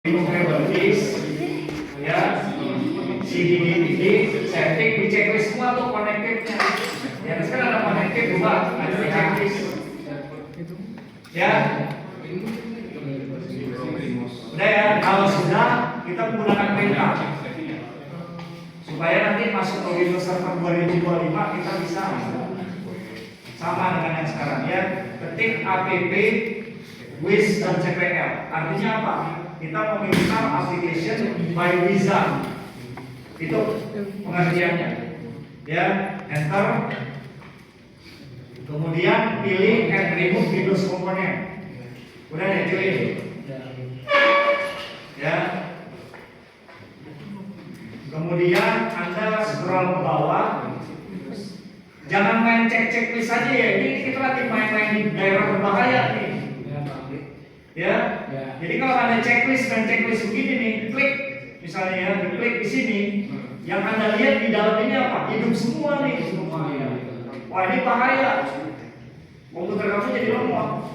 Is ya si di setting di checklist semua tuh connectednya ya sekarang ada connected juga ada di checklist ya udah ya kalau sudah kita menggunakan perintah supaya nanti masuk ke Windows Server 2025 kita bisa sama dengan yang sekarang ya ketik app wiz.cpl artinya apa? Kita menginstal application by Wizard itu pengertiannya ya enter kemudian pilih and remove Windows component udah deh cuy ya kemudian Anda scroll ke bawah jangan main cek checklist aja ya ini kita lagi main-main di daerah berbahaya nih ya. Jadi kalau ada checklist dan checklist begini nih, klik misalnya ya, diklik di sini, yang Anda lihat di dalam ini apa? Hidup semua nih. Wah ini bahaya. Komputer kamu jadi lemot.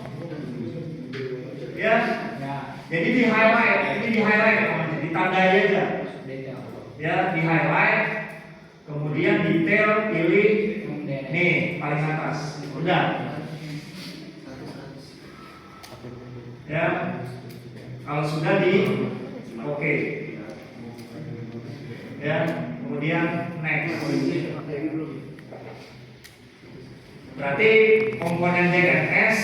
Ya. Jadi di highlight, ini di highlight namanya, ditandai aja. Ya, di highlight. Kemudian detail pilih nih paling atas. Udah. Ya, kalau sudah di oke. Ya, kemudian next. Berarti komponen DNS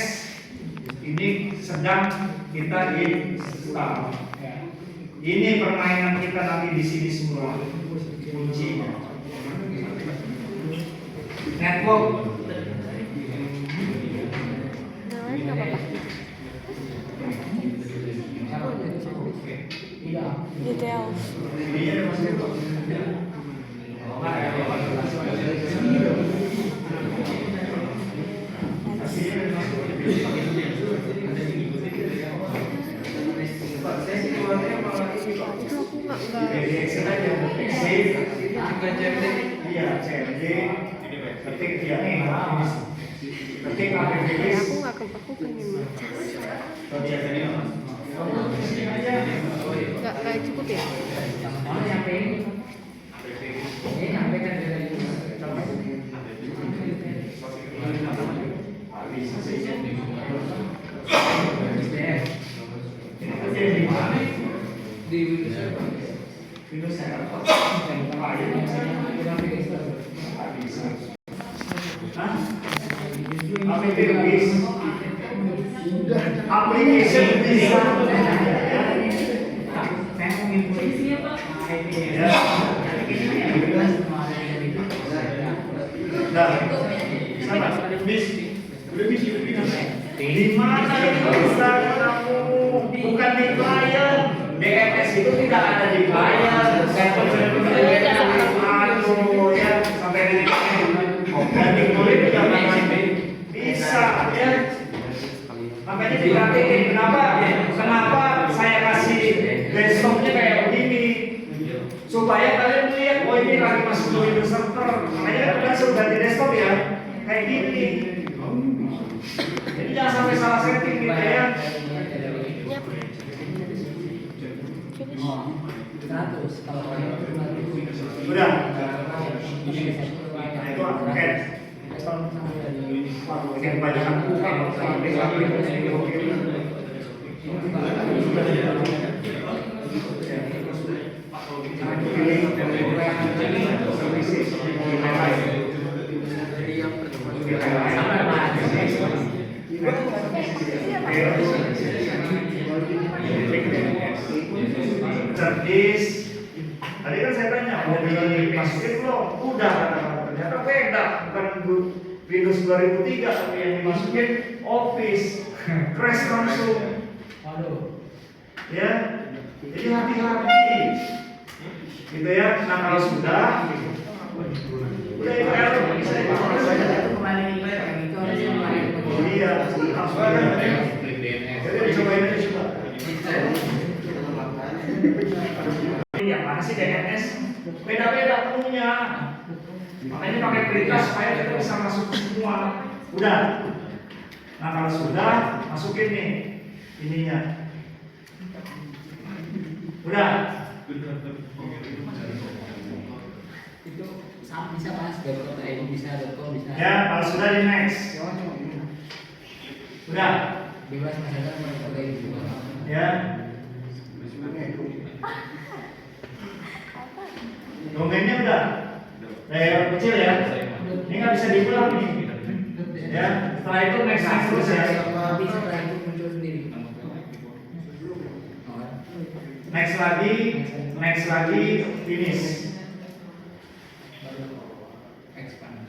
ini sedang kita install. Ini permainan kita nanti di sini semua kuncinya. Network. Details. Aku pengen nggak cukup ya? Di Windows Server. Application bisa. Di mana itu bisa kamu? Bukan di client. DNS itu tidak ada di client. Aduh ya sampai di dan di kulit juga bisa ya. Makanya diperhatiin kenapa saya kasih desktopnya kayak begini supaya kalian lihat oh ini lagi masuk ke Windows Server. Makanya kan langsung ganti desktop ya kayak gini. Jadi jangan sampai salah setting gitu ya. Udah. Nah itu oke. Bikin kebanyakan buka tadi kan saya tanya mau dimasukin belum? Udah, ternyata beda bukan Windows 2003 tapi yang dimasukin Office crash langsung. Ya, jadi hati-hati gitu ya. Nah kalau sudah udah itu error saya iya jadi cobain aja coba yang mana sih DNS beda-beda punya makanya pakai perintah supaya kita bisa masuk semua udah Nah kalau sudah masukin nih ininya. Udah. Itu sama bisa mas, .id bisa, .com bisa. Ya, kalau sudah di next. Udah. Bebas mas ada mau .id juga. Ya. Domainnya udah. Layer kecil ya. Ini nggak bisa diulang nih. Ya. Setelah itu next terus ya. Tapi setelah itu muncul sendiri. Next lagi, finish. Expand.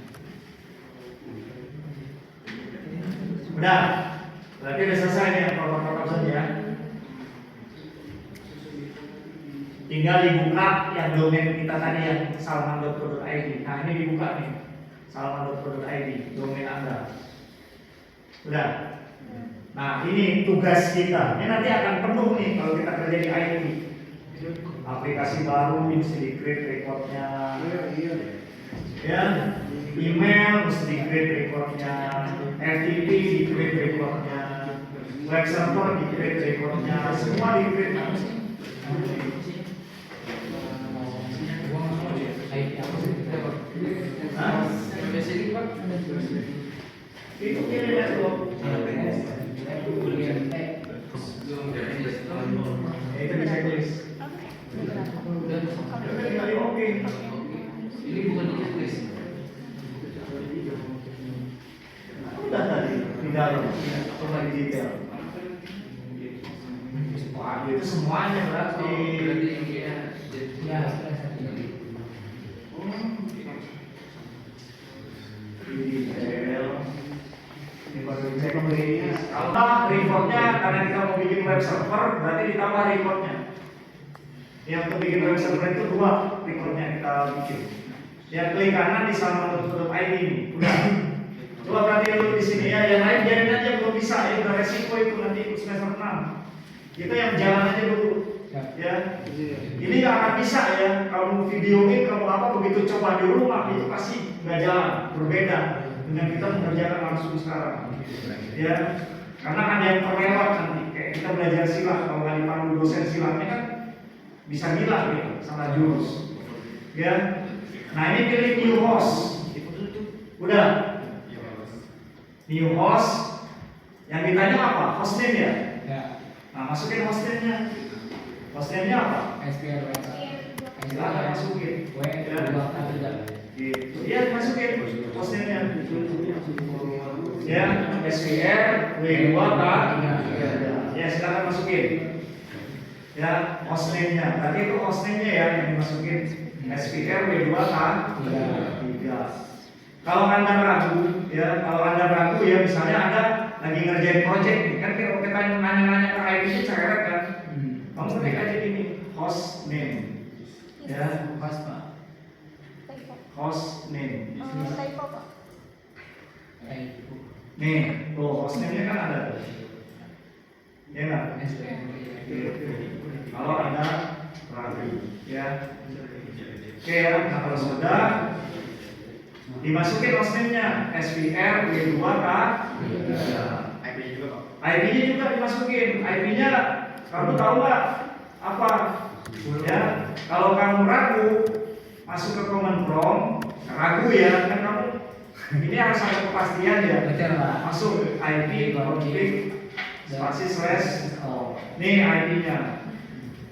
Udah. Berarti udah selesai nih protokol saja. Tinggal dibuka yang domain kita tadi yang salman.co.id. Nah ini dibuka nih, salman.co.id, domain Anda. Udah. Nah ini tugas kita. Ini nanti akan penuh nih kalau kita kerja di IT. Aplikasi baru mesti di create recordnya. Ya, email mesti di create recordnya. FTP di create recordnya. Web server di create recordnya. Semua di create. Itu kira network. Itu di checklist. Oke. Ini bukan di checklist. Udah tadi di dalam. Coba di detail. Wah, itu semuanya berarti. Ya. Detail. Ini baru checklist. Kalau reportnya karena kita mau bikin web server, berarti ditambah reportnya. Yang untuk bikin web server itu 2 reportnya kita bikin. Yang klik kanan di salman.co.id ini. Udah. Coba berarti dulu di sini ya. Yang lain biarin aja belum bisa. Ya udah resiko itu nanti ikut semester 6. Kita yang jalan aja dulu. Ya. Ini nggak akan bisa ya. Kalau mau videoin, kalau apa begitu coba di rumah itu pasti nggak jalan. Berbeda dengan kita mengerjakan langsung sekarang. Ya. Karena ada yang terlewat nanti. Kayak kita belajar silat, kalau nggak dipandu dosen silatnya kan bisa gila gitu, salah jurus. Ya. Nah ini pilih new host. Udah. New host. Yang ditanya apa? Hostname ya? Ya. Nah masukin hostname-nya. Hostname-nya apa? SPR. Silahkan masukin. Gitu. Iya masukin hostname-nya. Ya, SPR W2K. Ya silakan masukin. Ya, hostname-nya. Berarti itu hostname-nya ya yang dimasukin. SPR W2K. Kalau Anda ragu, ya, misalnya Anda lagi ngerjain project nih, kan kalau kita nanya-nanya ke IT cewek kan, kamu ketik aja gini, host name, ya, Pas Pak. host name. Typo Pak. Nih, tuh host name-nya kan ada tuh, ya nggak? Kalau Anda ragu, ya, oke ya, nah kalau sudah dimasukin hostname-nya SPR W2K. IP-nya juga dimasukin. IP-nya kamu tahu nggak apa? Ya, kalau kamu ragu masuk ke command prompt, ragu ya, kan kamu ini harus ada kepastian ya. Betul Pak. Masuk IP config spasi slash. Nih IP-nya.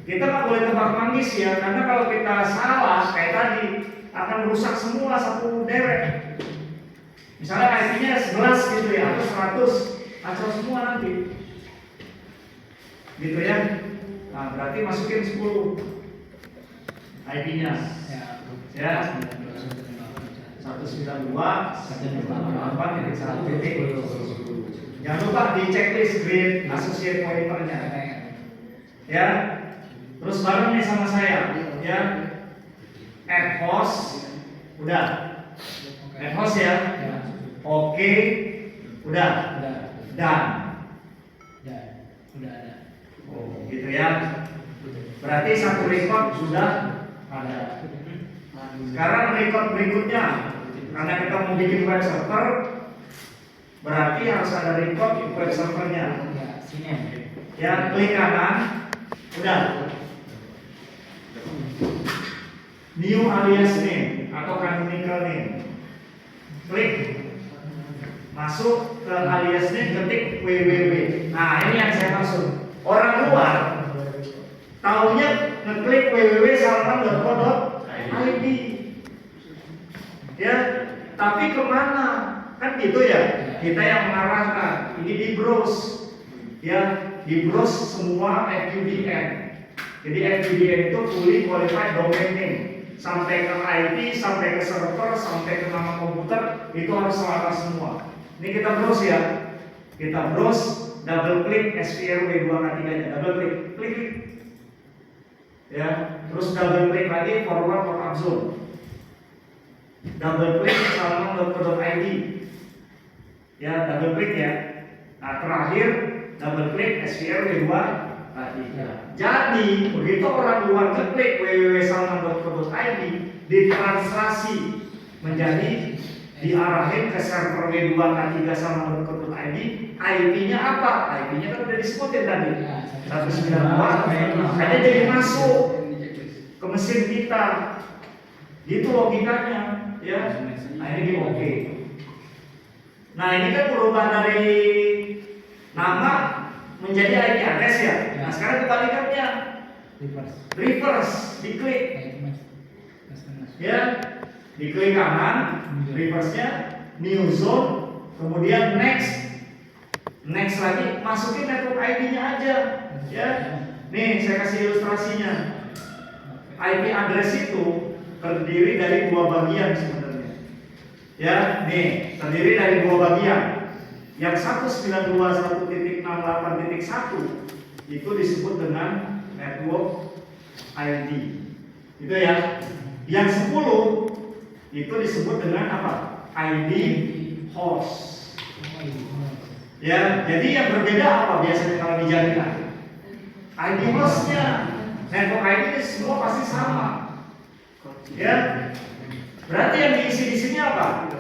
Kita nggak boleh tebak manggis ya, karena kalau kita salah kayak tadi akan merusak semua satu derek. Misalnya IP-nya 11 gitu ya, atau 100, kacau semua nanti. Gitu ya. Nah, berarti masukin 10 IP-nya. Ya. 192.168.1. Jangan lupa di checklist grade associate pointernya. Ya. Terus bareng nih sama saya, ya. Add host, udah. Add host ya. Oke, udah. Dan. Udah ada. Oh, gitu ya. Berarti satu record sudah ada. Sekarang record berikutnya, karena kita mau bikin web server, berarti harus ada record di web servernya. Ya, sini. Ya, klik kanan, udah. new alias name atau canonical name. Klik, masuk ke alias name, ketik www. Nah ini yang saya maksud. Orang luar taunya ngeklik www.salman.co.id, ya. Tapi kemana? Kan gitu ya. Kita yang mengarahkan. Ini di browse, ya. Di browse semua FQDN. Jadi FQDN itu fully qualified domain name. Sampai ke IP, sampai ke server, sampai ke nama komputer itu harus selaras semua. Ini kita browse ya. Kita browse, double klik SVRW 2K3-nya, double klik, klik, klik. Ya, terus double klik lagi forward lookup zone. Double klik salman.co.id. Ya, double klik ya. Nah, terakhir double klik SVRW 2K3. Jadi, begitu orang luar ngeklik www.salman.co.id, ditranslasi menjadi diarahin ke server W2K3 salman.co.id. IP-nya apa? IP-nya kan udah disebutin tadi. 192. Makanya jadi masuk ke mesin kita. Gitu logikanya, ya. Nah ini di oke. Nah ini kan berubah dari nama menjadi IP address ya. Nah sekarang kebalikannya. Reverse, diklik. Ya, diklik kanan, reverse-nya new zone, kemudian next. Next lagi, masukin network ID-nya aja, ya. Nih, saya kasih ilustrasinya. IP address itu terdiri dari dua bagian sebenarnya. Ya, nih, terdiri dari dua bagian. Yang 192.1.68.1 itu disebut dengan network ID. Itu ya. Yang 10 itu disebut dengan apa? ID host. Ya, jadi yang berbeda apa biasanya kalau di jaringan? ID hostnya, network ID ini semua pasti sama. Ya, berarti yang diisi di sini apa?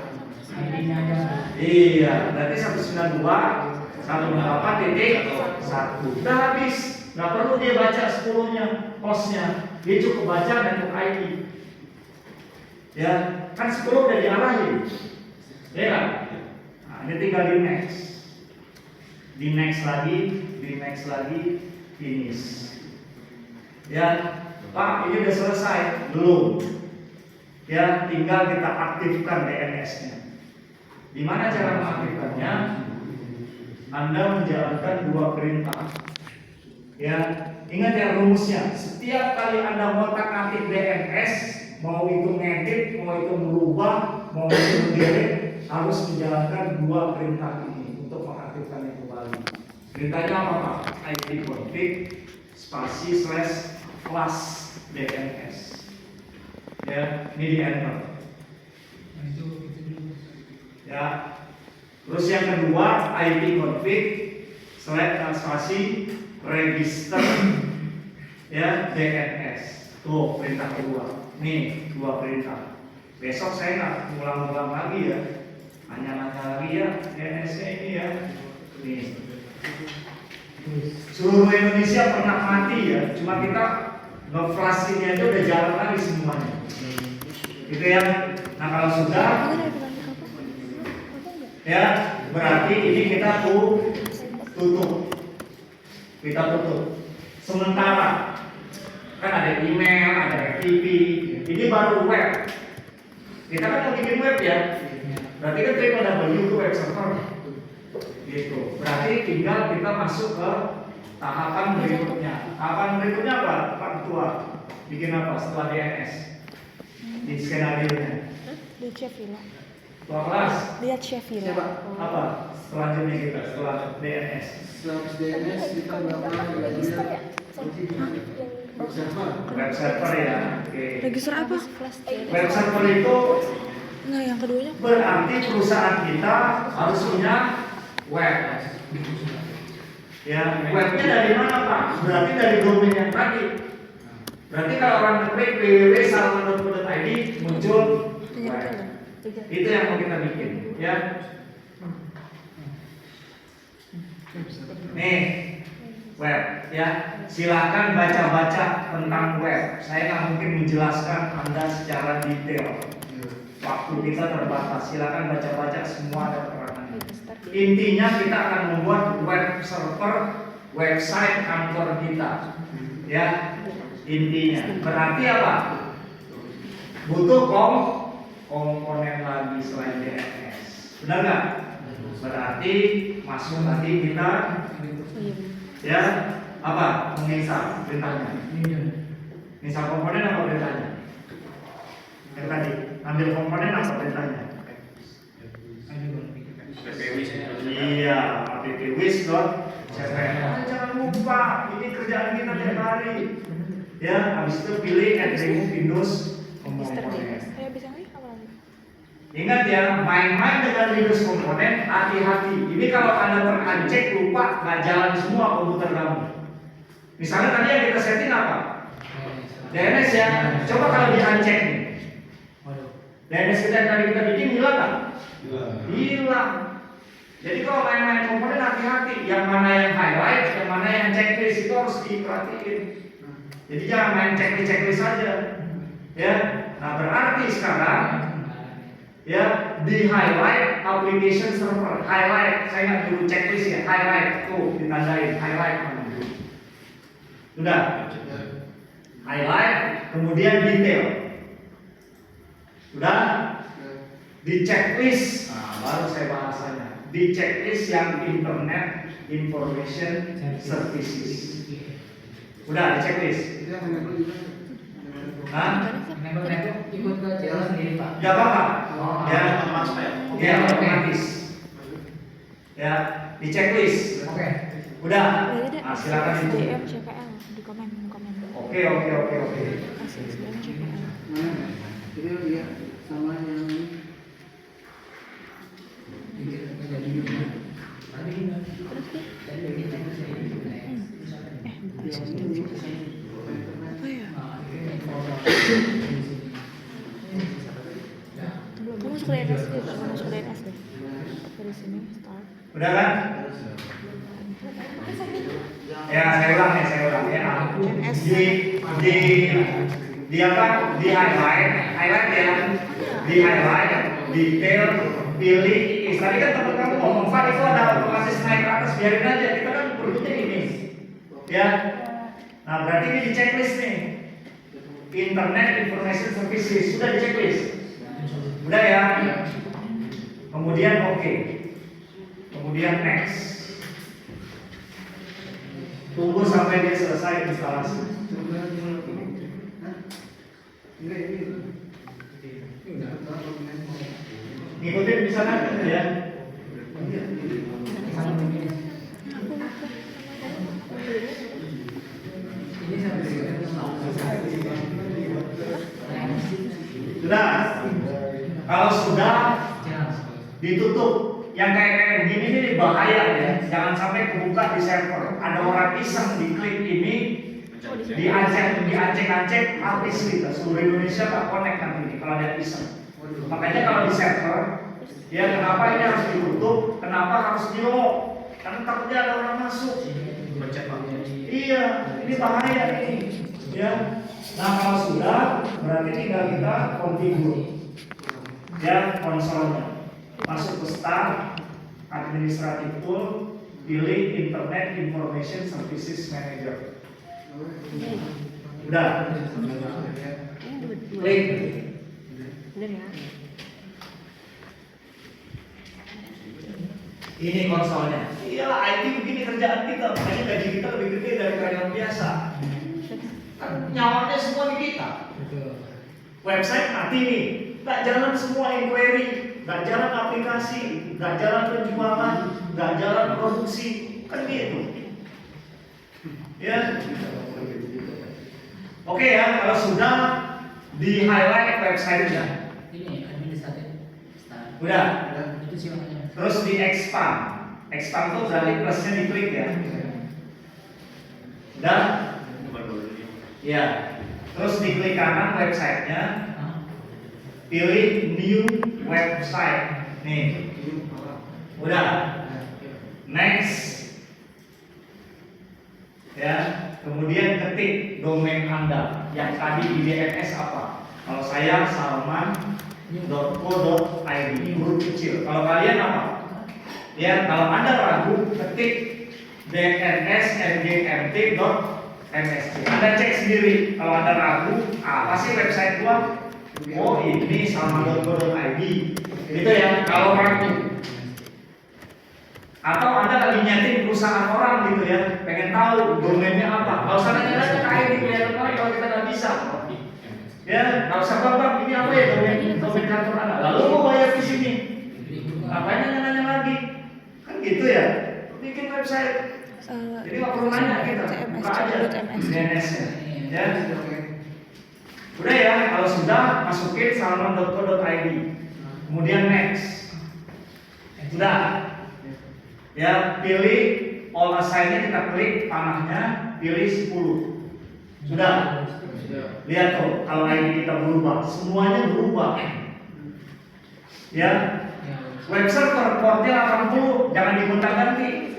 Iya, berarti 192.168.1. Udah habis, nggak perlu dia baca 10-nya, hostnya. Dia cukup baca network ID. Ya, kan 10 udah diarahin. Ya kan? Nah, ini tinggal di next. Di next lagi, finish. Ya, Pak, ini udah selesai? Belum. Ya, tinggal kita aktifkan DNS-nya. Gimana cara mengaktifkannya? Anda menjalankan dua perintah. Ya, ingat ya rumusnya. Setiap kali Anda ngotak-ngatik DNS, mau itu ngedit, mau itu merubah, mau itu mendelete, harus menjalankan dua perintah ini untuk mengaktifkannya kembali. Perintahnya apa Pak? ipconfig spasi /plus DNS. Ya, ini di enter. Ya. Terus yang kedua ipconfig spasi register ya DNS. Tuh perintah kedua. Nih dua perintah. Besok saya nggak ngulang-ngulang lagi ya. Nanya-nanya lagi ya DNS-nya ini ya. Nih. Seluruh Indonesia pernah mati ya. Cuma kita nge-flash-nya itu udah jalan lagi semuanya. Gitu ya. Nah kalau sudah ya berarti ini kita tutup. Kita tutup. Sementara kan ada email, ada FTP, ini baru web. Kita kan mau bikin web ya. Berarti kan www itu web server. Gitu. Berarti tinggal kita masuk ke tahapan berikutnya. Tahapan berikutnya apa? Pak Ketua, bikin apa setelah DNS? Di skenario-nya. Lihat chef Villa. Ketua kelas. Lihat chef Villa. Apa? Selanjutnya kita setelah DNS. Setelah DNS kita melakukan Register ya? Web server ya. Oke. Register apa? Web server itu Nah, yang keduanya berarti perusahaan kita harus punya web. Ya, webnya dari mana Pak? Berarti dari domain yang tadi. Berarti kalau orang ngeklik www.salman.co.id muncul web. Itu yang mau kita bikin, ya. Nih, web ya. Silakan baca-baca tentang web. Saya nggak mungkin menjelaskan Anda secara detail. Waktu kita terbatas. Silakan baca-baca, semua ada keterangannya. Intinya kita akan membuat web server, website kantor kita. Ya, intinya. Berarti apa? Butuh komponen lagi selain DNS. Benar nggak? Berarti masuk tadi kita ya apa? Menginstal perintahnya. Misal komponen apa perintahnya? Yang tadi ambil komponen apa perintahnya? Iya, appwish.cpl. Jangan lupa, ini kerjaan kita tiap hari. Ya, habis itu pilih and remove Windows komponen. Saya bisa nggak apa lagi? Ingat ya, main-main dengan Windows komponen, hati-hati. Ini kalau Anda terancek lupa, nggak jalan semua komputer kamu. Misalnya tadi yang kita setting apa? DNS ya. Coba kalau diancek nih. DNS kita yang tadi kita bikin hilang nggak? Hilang. Jadi kalau main-main komponen hati-hati. Yang mana yang highlight, yang mana yang checklist itu harus diperhatiin. Jadi jangan main checklist saja. Ya. Nah berarti sekarang ya di highlight application server, highlight. Saya nggak dulu checklist ya, highlight tuh ditandain highlight mana dulu. Sudah. Highlight, kemudian detail. Sudah. Di checklist, nah, baru saya bahasanya. Di checklist yang Internet Information Services. Udah di checklist. Hah? Ikut ke channel sendiri Pak. Gak apa-apa. Ya, ya otomatis. Ya, di checklist. Oke. Udah. Ada Nah, silakan itu. SDM CPL di komen. Oke. Masih SDM CPL. Jadi dia sama yang Oh ya. Kamu masuk ke DNS deh, masuk ke DNS deh. Dari sini start. Udah kan? Ya, saya ulang ya. Di apa? Di highlight ya. Di highlight, detail, pilih. Tadi kan teman kamu ngomong, Pak itu ada otomatis naik ke atas, biarin aja. Kita kan perlunya ini. Ya. Nah, berarti ini di checklist nih. Internet Information Services sudah di checklist. Udah ya. Kemudian oke. Kemudian next. Tunggu sampai dia selesai instalasi. Ngikutin bisa kan ya? Sudah. Kalau sudah ditutup. Yang kayak begini ini bahaya ya. Jangan sampai kebuka di server. Ada orang iseng diklik ini, diacek habis kita. Seluruh Indonesia nggak connect nanti ini kalau ada iseng. Makanya kalau di server, ya kenapa ini harus ditutup? Kenapa harus di lock? Karena takutnya ada orang masuk. Iya, ini bahaya ini. Ya. Nah kalau sudah, berarti tinggal kita configure. Ya konsolnya. Masuk ke start, administrative tool, pilih Internet Information Services Manager. Udah. Klik. Udah ya. Ini konsolnya. Iya, IT begini kerjaan kita, makanya gaji kita lebih gede dari karyawan biasa. Kan nyawanya semua di kita. Website mati nih, nggak jalan semua inquiry. Gak jalan aplikasi, gak jalan penjualan, gak jalan produksi, kan gitu. Ya. Oke ya, kalau sudah di highlight website-nya. Ini administratif. Udah. Itu silakan. Terus di expand. Expand tuh berarti plusnya diklik ya. Udah. Ya. Terus diklik kanan website-nya. Pilih new website. Nih. Udah. Next. Ya, kemudian ketik domain Anda yang tadi di DNS apa. Kalau saya salman.co.id, ini huruf kecil. Kalau kalian apa? Ya, kalau Anda ragu, ketik dns.mgmt.msc. Anda cek sendiri. Kalau Anda ragu, apa sih website gua? Oh, ini salman.co.id. Gitu ya, kalau ragu. Atau Anda lagi nyeting perusahaan orang gitu ya, pengen tahu domainnya apa. Kalau sana nyalakan kayak gitu ya, kalau kita nggak bisa. Ya, nggak usah bang, ini apa ya domain kantor Anda. Lalu mau bayar di sini. Ngapain nanya lagi? Kan gitu ya. Bikin website. Jadi nggak perlu nanya kita, buka aja DNS-nya. Ya. Udah ya, kalau sudah masukin salman.co.id. Kemudian next. Sudah. Ya, pilih all assign-nya, kita klik panahnya, pilih 10. Sudah. Lihat tuh, kalau ID kita berubah, semuanya berubah. Ya. Web server portnya 80, jangan digonta-ganti.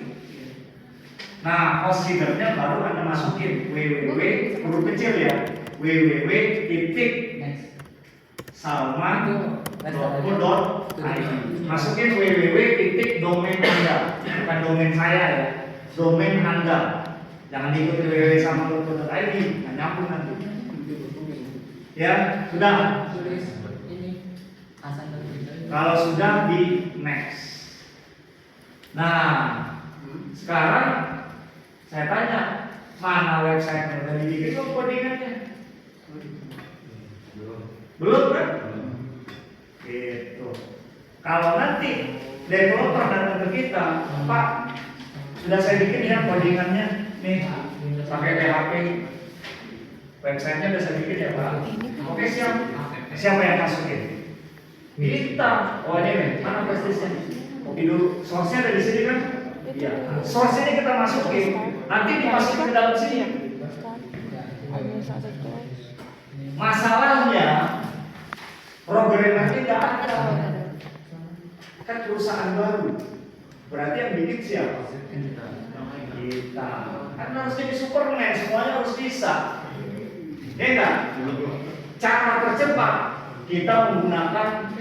Nah, host header-nya baru Anda masukin www, huruf kecil ya. www.salman.co.id. Masukin www.domain Anda, bukan domain saya ya. Domain Anda. Jangan diikuti www.salman.co.id, nggak nyambung nanti. Ya, sudah. Kalau sudah di next. Nah, sekarang saya tanya, mana website yang tadi bikin kok codingannya? Belum kan? Gitu. Kalau nanti developer datang ke kita, Pak, sudah saya bikin ya codingannya, nih pakai PHP. Websitenya udah saya bikin ya Pak. Oke siap. Siapa yang masukin? Kita. Oh ini mana prestisnya? Kopi dulu. Source-nya ada di sini kan? Iya. Source ini kita masukin. Nanti dimasukin ke dalam sini. Masalahnya programnya tidak ada. Kan perusahaan baru. Berarti yang bikin siapa? Kita. Kan harus jadi Superman, semuanya harus bisa. Ya enggak? Cara tercepat kita menggunakan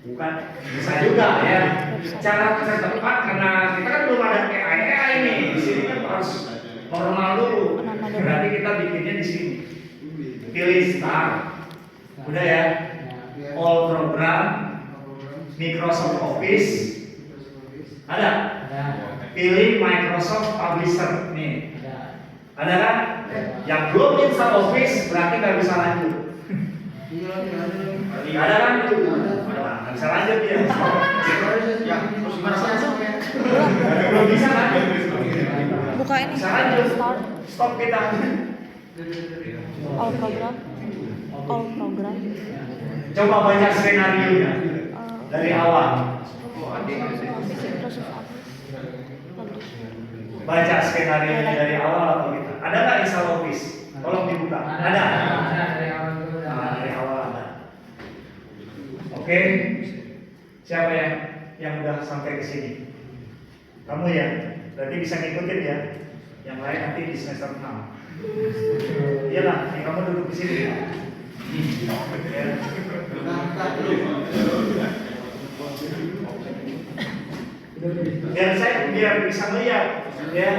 bukan bisa juga ya. Cara tercepat karena kita kan belum ada AI nih. Di sini kan harus normal dulu. Berarti kita bikinnya di sini. Pilih start. Udah ya. All program Microsoft Office. Ada? Pilih Microsoft Publisher nih. Ada kan? Yang belum install Office berarti nggak bisa lanjut. Ada kan? Nggak bisa lanjut ya. Belum bisa kan? Buka ini. Bisa lanjut. Start. Stop kita. All program. All program. Coba baca skenario-nya dari awal. Baca skenario dari awal atau kita. Ada nggak install Office? Tolong dibuka. Ada. Dari awal ada. Oke. Siapa yang udah sampai ke sini? Kamu ya. Berarti bisa ngikutin ya. Yang lain nanti di semester 6. Iyalah, kamu duduk di sini ya. Dan saya biar bisa melihat ya.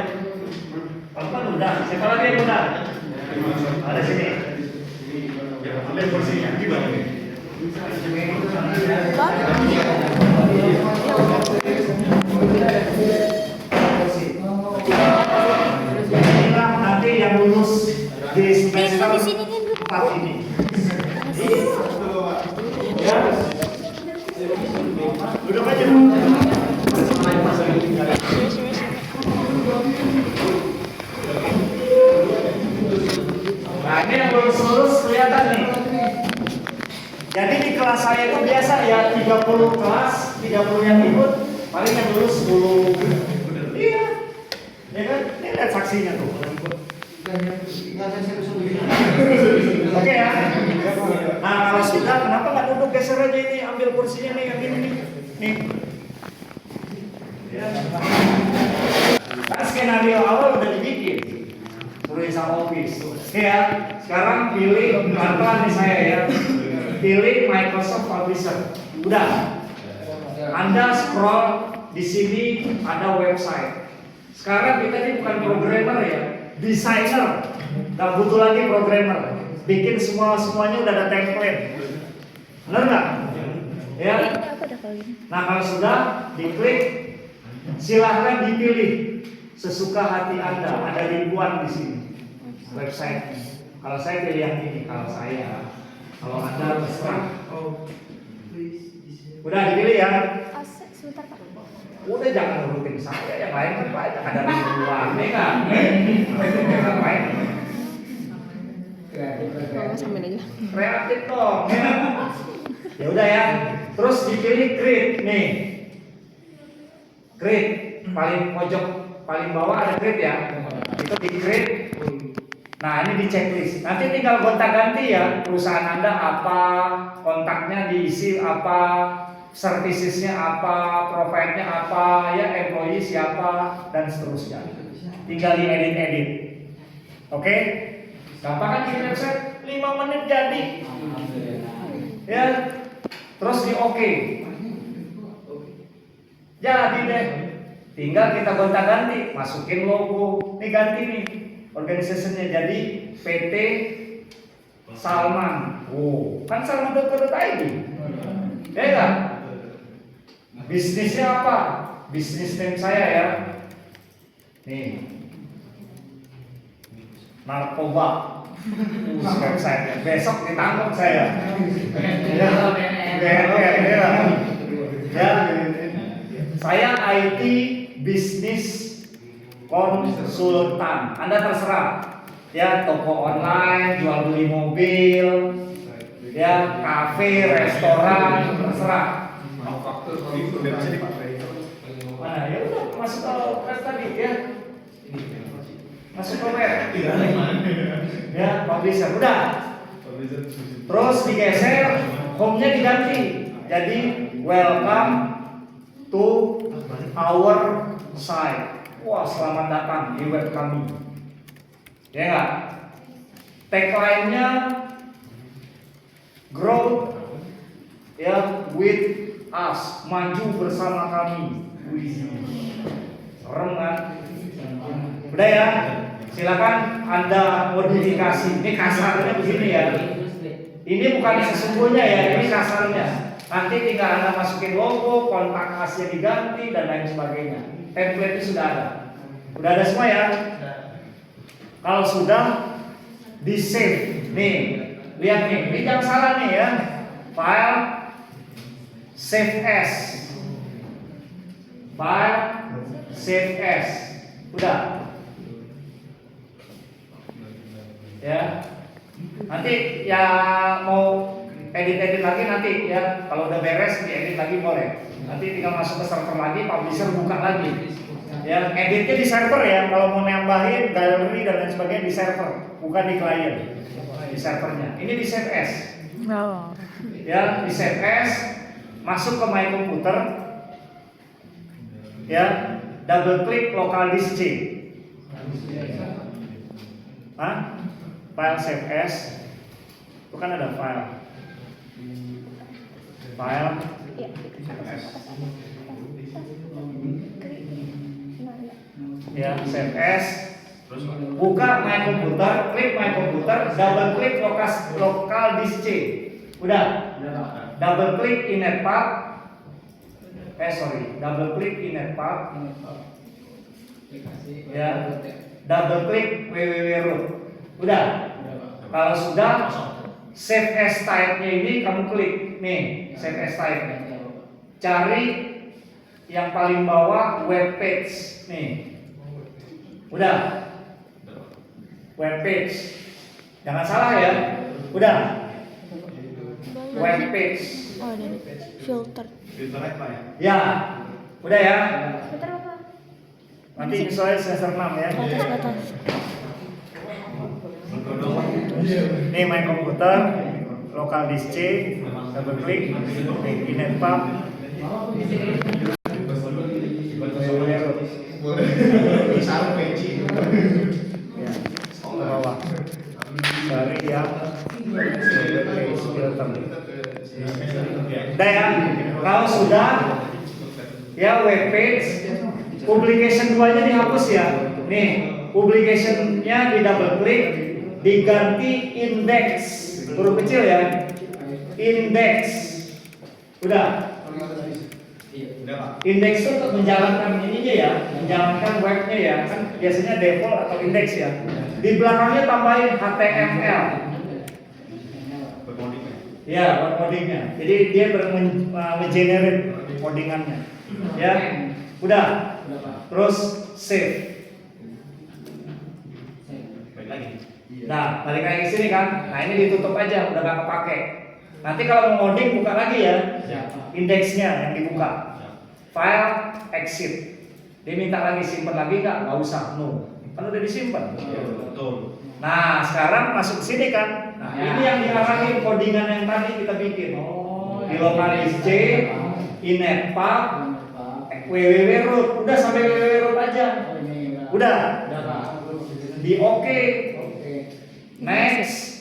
Kalau kan udah, siapa lagi yang udah? Ada sini. Ambil kursinya. Gimana? Inilah nanti yang lulus di semester 4 ini. Ya. Duduk aja. Nah ini yang lulus kelihatan nih. Jadi di kelas saya itu biasa ya 30 kelas, 30 yang ikut, paling yang lulus 10. Iya. Ya kan? Ini lihat saksinya tuh. Oke ya. Nah kalau sudah, kenapa nggak duduk geser aja ini, ambil kursinya nih yang ini nih. Kan skenario awal udah dibikin. Ya, sekarang pilih pelan-pelan nih saya ya. Pilih Microsoft Publisher. Udah. Anda scroll di sini ada website. Sekarang kita ini bukan programmer ya, designer. Gak butuh lagi programmer. Bikin semuanya udah ada template. Benar nggak? Ya. Ini apa dah kalau gini? Nah kalau sudah diklik, silahkan dipilih sesuka hati Anda. Ada ribuan di sini website. Kalau saya pilih yang ini. Kalau saya, kalau Anda terserah. Udah dipilih ya. Sebentar Pak. Udah jangan nurutin saya, yang lain kan banyak ada ribuan, ya kan? Yang lain Oh, sambil aja. kreatif dong. Ya udah ya. Terus dipilih create nih. Create paling pojok paling bawah ada create ya. Itu di create. Nah ini di checklist. Nanti tinggal gonta-ganti ya. Perusahaan Anda apa, kontaknya diisi apa, servicesnya apa, profilnya apa, ya employee siapa dan seterusnya. Tinggal diedit-edit. Oke? Gampang kan bikin website? 5 menit jadi. Ya. Terus di oke. Jadi deh. Tinggal kita gonta-ganti, masukin logo. Nih ganti nih. Organisasinya jadi PT Salman. Oh, kan salman.co.id. Ya enggak? Bisnisnya apa? Bisnis name saya ya. Nih. Narkoba. Website. Besok ditangkap saya. Ya. Ya. Saya IT bisnis konsultan. Anda terserah. Ya, toko online, jual beli mobil, ya, kafe, restoran, terserah. Mana ya udah masuk ke web tadi ya. Masuk ke web. Ya, publisher udah. Terus digeser, home-nya diganti. Jadi welcome to our site. Wah, selamat datang di web kami. Ya enggak? Tagline-nya grow ya with us, maju bersama kami. Wih, serem kan? Udah ya, silakan Anda modifikasi. Ini kasarnya begini ya. Ini bukan sesungguhnya ya, ini kasarnya. Nanti tinggal Anda masukin logo, kontak asnya diganti dan lain sebagainya. Template itu sudah ada. Udah ada semua ya? Kalau sudah di save. Nih, lihat nih. Ini jangan salah nih ya. File save as. File save as. Udah. Ya. Nanti ya mau edit lagi nanti ya. Kalau udah beres diedit lagi boleh. Nanti tinggal masuk ke server lagi, publisher buka lagi. Ya, editnya di server ya. Kalau mau nambahin galeri dan lain sebagainya di server, bukan di klien. Di servernya. Ini di save as. Oh. Ya, di save as, masuk ke my computer. Ya, double klik local disk C. Hah? File save as. Itu kan ada file. File ya, save as. Buka my computer, klik my computer, double klik local disk C. Udah. Double klik in path. Double klik in path. Ya. Double klik www.root. Udah. Kalau sudah, save as type-nya ini kamu klik. Nih, save as type. Cari yang paling bawah web page. Nih. Udah. Web page. Jangan salah ya. Udah. Web page. Oh, ada nih. Filter. Ya. Udah ya. Filter apa? Nanti misalnya semester 6 ya. Batas. Ini my komputer, local disk C, double klik, in path. Ya, bawah. dari yang filter. Udah ya, kalau sudah ya web page publication 2 nya dihapus ya. Nih, publication-nya di double klik, diganti index huruf kecil ya. Index. Udah. Index itu untuk menjalankan ininya ya, menjalankan webnya ya. Kan biasanya default atau index ya. Di belakangnya tambahin HTML. Ya, buat codingnya. Jadi dia mengenerate codingannya. Ya, udah. Terus save. Nah, balik lagi ke sini kan. Nah, ini ditutup aja, udah gak kepake. Nanti kalau mau ngoding buka lagi ya. Indeksnya yang dibuka. File, exit. Dia minta lagi simpan lagi nggak usah, no. Kan udah disimpan. Betul. Nah, sekarang masuk sini kan. Nah, ini yang diarahin codingan yang tadi kita bikin. Di lokalis C, init pub, www root. Udah sampai www root aja. Udah. Di OK. Next.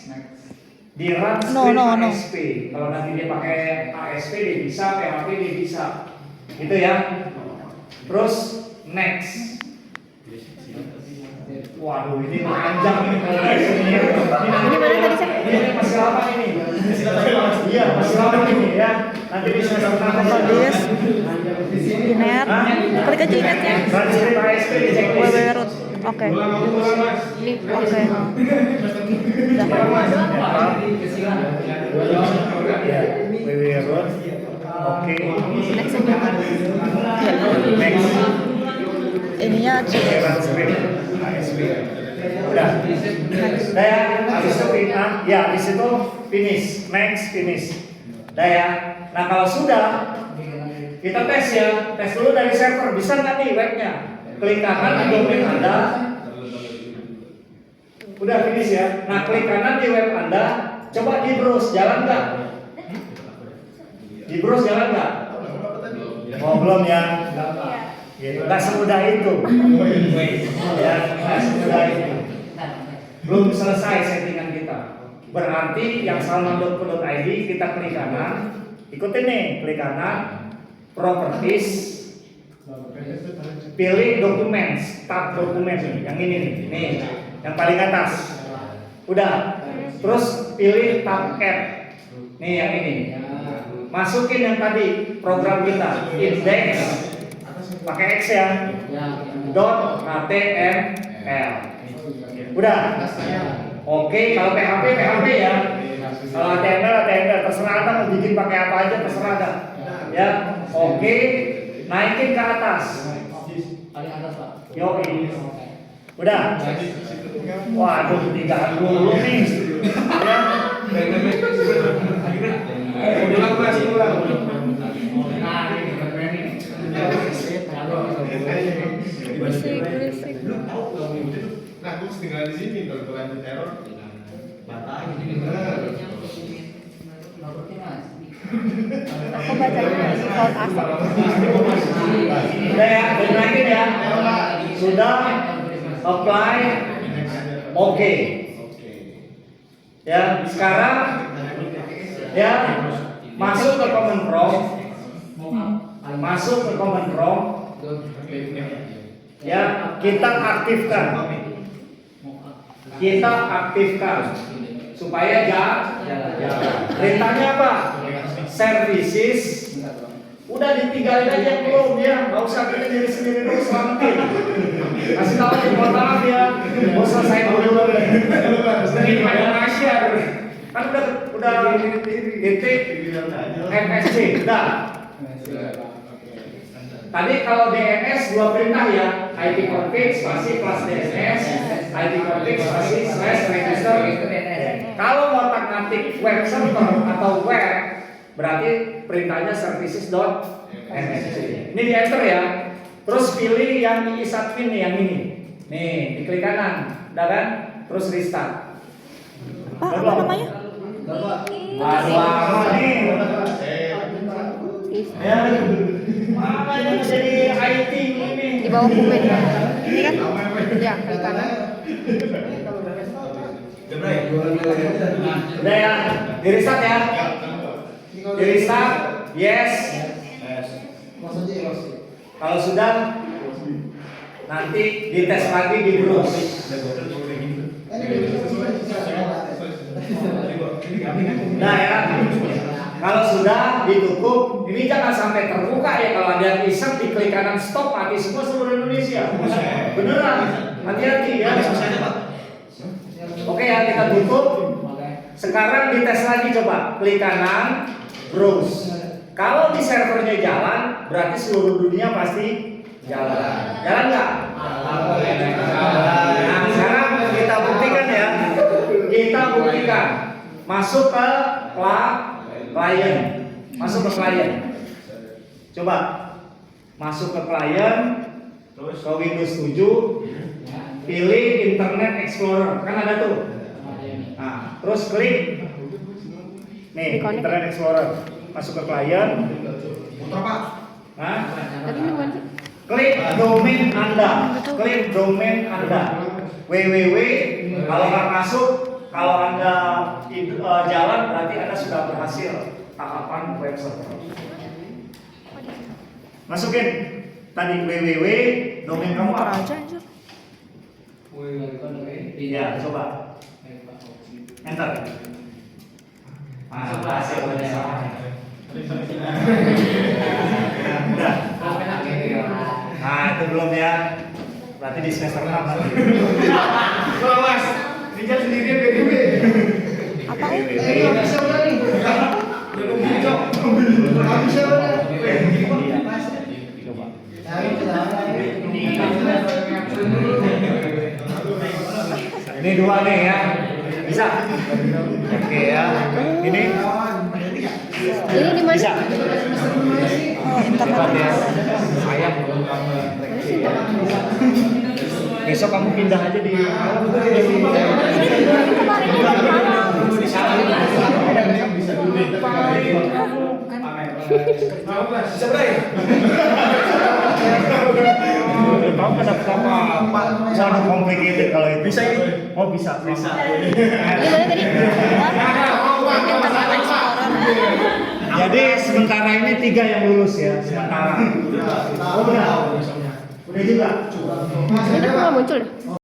Di run script ASP. Kalau nanti dia pakai ASP dia bisa, PHP dia bisa. Gitu ya. Terus next. Waduh, ini panjang ini kalau Ini baru tadi saya. ini masih lama ini. Iya, masih lama ini ya. Nanti bisa List, inet, klik aja inetnya. run script ASP di checklist. www root. Oke. Ini oke. Ya, www root. Oke. Next ini. Next. Ininya Run script ASP. Udah. Udah ya, habis itu ya habis itu finish, next finish. Udah ya. Nah kalau sudah kita tes ya, tes dulu dari server bisa nggak nih webnya? Klik kanan di domain Anda. Udah finish ya. Nah klik kanan di web Anda, coba di browse jalan nggak? Di browse jalan nggak? Oh belum ya. Nggak semudah itu. Ya, nggak semudah itu. Belum selesai settingan kita. Berarti yang salman.co.id kita klik kanan, ikutin nih, klik kanan, properties, pilih documents, tab dokumen yang ini nih, yang paling atas. Udah, terus pilih tab add, nih yang ini. Masukin yang tadi program kita, index, pakai X ya, .html. Udah. Oke, kalau PHP ya. Kalau HTML terserah Anda mau bikin pakai apa aja terserah Anda. Ya. Oke, naikin ke atas. Paling atas Pak. Yo, udah. Waduh, tigaan dulu nih. Ya. Berisik. Nah, aku tinggal di sini kalau lanjut error. Batal ini. Aku bacanya default asal. Udah ya, naikin ya. Sudah. Apply. Oke. Ya, sekarang ya masuk ke command prompt. Masuk ke command prompt. Ya, kita aktifkan. Kita aktifkan supaya jalan. Perintahnya apa? Services. Udah ditinggalin aja belum ya? Nggak usah bikin diri sendiri dulu selamatin. Kasih tahu aja, mohon maaf ya. Mau selesai dulu. Ini pada masyar. Kan udah titik MSC. Udah. Tadi kalau DNS dua perintah ya, ipconfig spasi plus DNS, ipconfig spasi /register. Kalau mau tak-ngatik web server atau web, berarti perintahnya services.msc. Ini di enter ya. Terus pilih yang iisadmin nih, yang ini. Nih, diklik kanan, udah kan? Terus restart. Pak, apa namanya? Lama nih. Ya, mana yang jadi IT ini? Di bawah kuben. Ini kan? Ya, klik kanan. Udah ya, di restart ya. Di restart, yes. Kalau sudah, nanti dites lagi di browse. Nah ya, kalau sudah ditutup, ini jangan sampai terbuka ya. Kalau ada yang iseng diklik kanan stop, mati semua seluruh Indonesia. Beneran, hati-hati ya. Oke ya, kita tutup. Sekarang dites lagi coba, klik kanan, browse. Kalau di servernya jalan, berarti seluruh dunia pasti jalan. Jalan nggak? Nah, sekarang kita buktikan ya. Kita buktikan. Masuk ke klien. Masuk ke klien. Coba. Masuk ke klien. Terus ke Windows 7. Pilih Internet Explorer. Kan ada tuh. Nah, terus klik. Nih, Internet Explorer. Masuk ke klien. Putar Pak. Nah, Tadi ini bukan sih? klik domain Anda. Klik domain Anda. www. Kalau nggak masuk, kalau Anda jalan, berarti Anda sudah berhasil tahapan web server. Masukin tadi www, domain kamu Muter apa? aja anjir. Iya, coba. Enter. Ah, berhasil. Udah. Nah, itu belum ya. Berarti di semester 6 nanti. Kalau Mas, Rijal sendirian PDB. Apa Bisa udah nih. Belum hijau. Bisa udah. Iya. Coba. Nah, itu lah. Ini dua nih ya. Bisa. Oke ya. Ini Ini di mana? bisa. Oh, internet. Ya. Sayang belum kamu. Besok kamu pindah aja di Kemarin ini dari malam. Bisa Bray. Kamu pada pertama apa? Sangat complicated kalau itu. Bisa ini? Oh bisa. Bisa. Gimana tadi? Internet Explorer. Jadi sementara ini 3 yang lulus ya. Sementara. Oh benar. Udah juga. Ini kok nggak muncul deh?